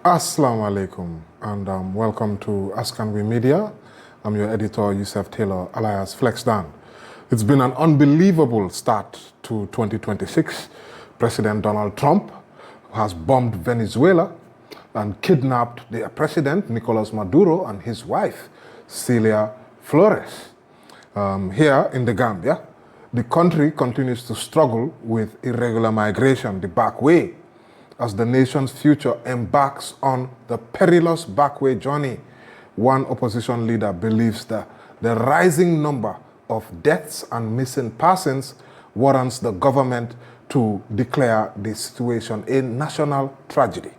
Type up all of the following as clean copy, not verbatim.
Assalamu alaikum and welcome to Askanwi Media. I'm your editor, Yusuf Taylor, alias Flexdan. It's been an unbelievable start to 2026. President Donald Trump has bombed Venezuela and kidnapped their president, Nicolas Maduro, and his wife, Celia Flores. Here in the Gambia, the country continues to struggle with irregular migration the back way, as the nation's future embarks on the perilous backway journey. One opposition leader believes that the rising number of deaths and missing persons warrants the government to declare the situation a national tragedy.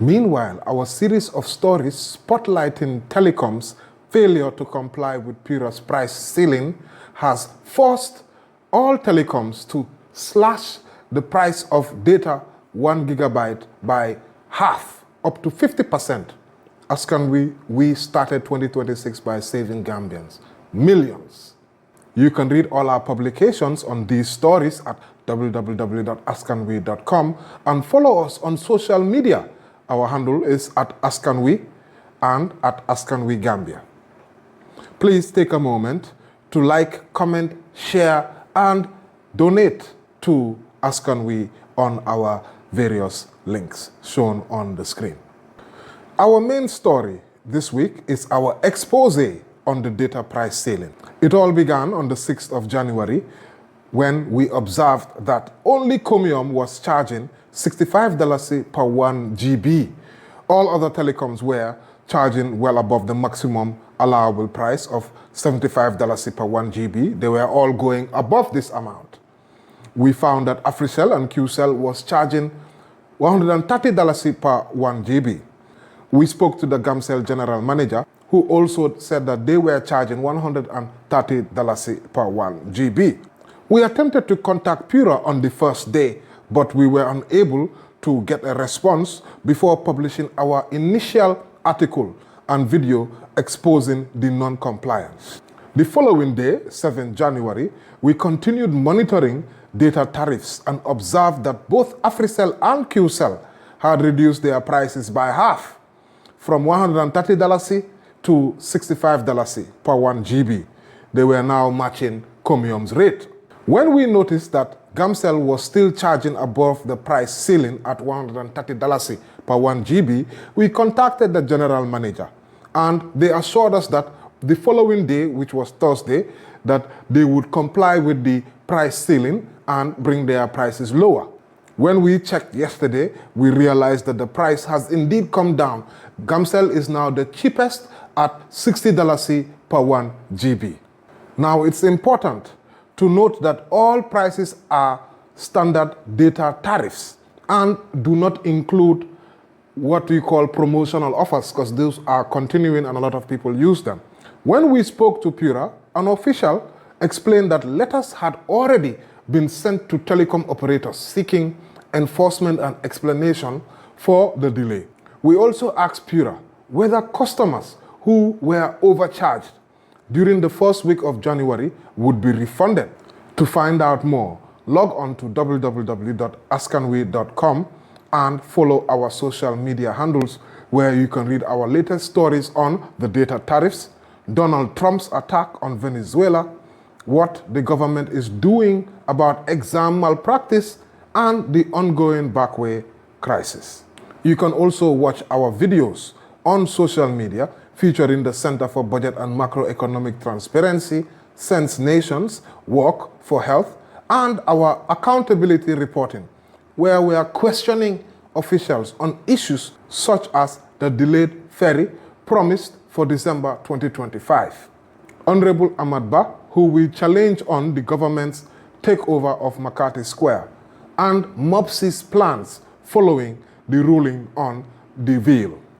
Meanwhile, our series of stories spotlighting Telecoms' failure to comply with PURA's price ceiling has forced all telecoms to slash the price of data 1 gigabyte by half, up to 50%. Askanwi, we started 2026 by saving Gambians millions. You can read all our publications on these stories at www.askanwi.com and follow us on social media. Our handle is at Askanwi and at Askanwi Gambia. Please take a moment to like, comment, share, and donate to Askanwi on our various links shown on the screen. Our main story this week is our expose on the data price ceiling. It all began on the 6th of January when we observed that only Comium was charging $65 per 1 GB. All other telecoms were charging well above the maximum allowable price of $75 per 1 GB. They were all going above this amount. We found that Africell and QCell was charging $130 per 1 GB. We spoke to the Gamcell general manager, who also said that they were charging $130 per 1 GB. We attempted to contact PURA on the first day, but we were unable to get a response before publishing our initial article and video exposing the non-compliance. The following day, 7 January, we continued monitoring data tariffs and observed that both Africell and QCell had reduced their prices by half, from $130 to $65 per 1 GB. They were now matching Comium's rate. When we noticed that Gamcell was still charging above the price ceiling at $130 per 1 GB, we contacted the general manager, and they assured us that the following day, which was Thursday, that they would comply with the price ceiling and bring their prices lower. When we checked yesterday, we realized that the price has indeed come down. Gamcell is now the cheapest at $60 per 1 GB. Now, it's important to note that all prices are standard data tariffs and do not include what we call promotional offers, because those are continuing and a lot of people use them. When we spoke to PURA, an official explained that letters had already been sent to telecom operators seeking enforcement and explanation for the delay. We also asked PURA whether customers who were overcharged during the first week of January would be refunded. To find out more, log on to www.askanwi.com and follow our social media handles, where you can read our latest stories on the data tariffs, Donald Trump's attack on Venezuela, what the government is doing about exam malpractice, and the ongoing backway crisis. You can also watch our videos on social media featuring the Center for Budget and Macroeconomic Transparency, Sense Nations, Work for Health, and our accountability reporting, where we are questioning officials on issues such as the delayed ferry promised for December 2025. Honorable Ahmad Ba, who we challenge on the government's takeover of McCarthy Square, and MOPSI's plans following the ruling on the veil.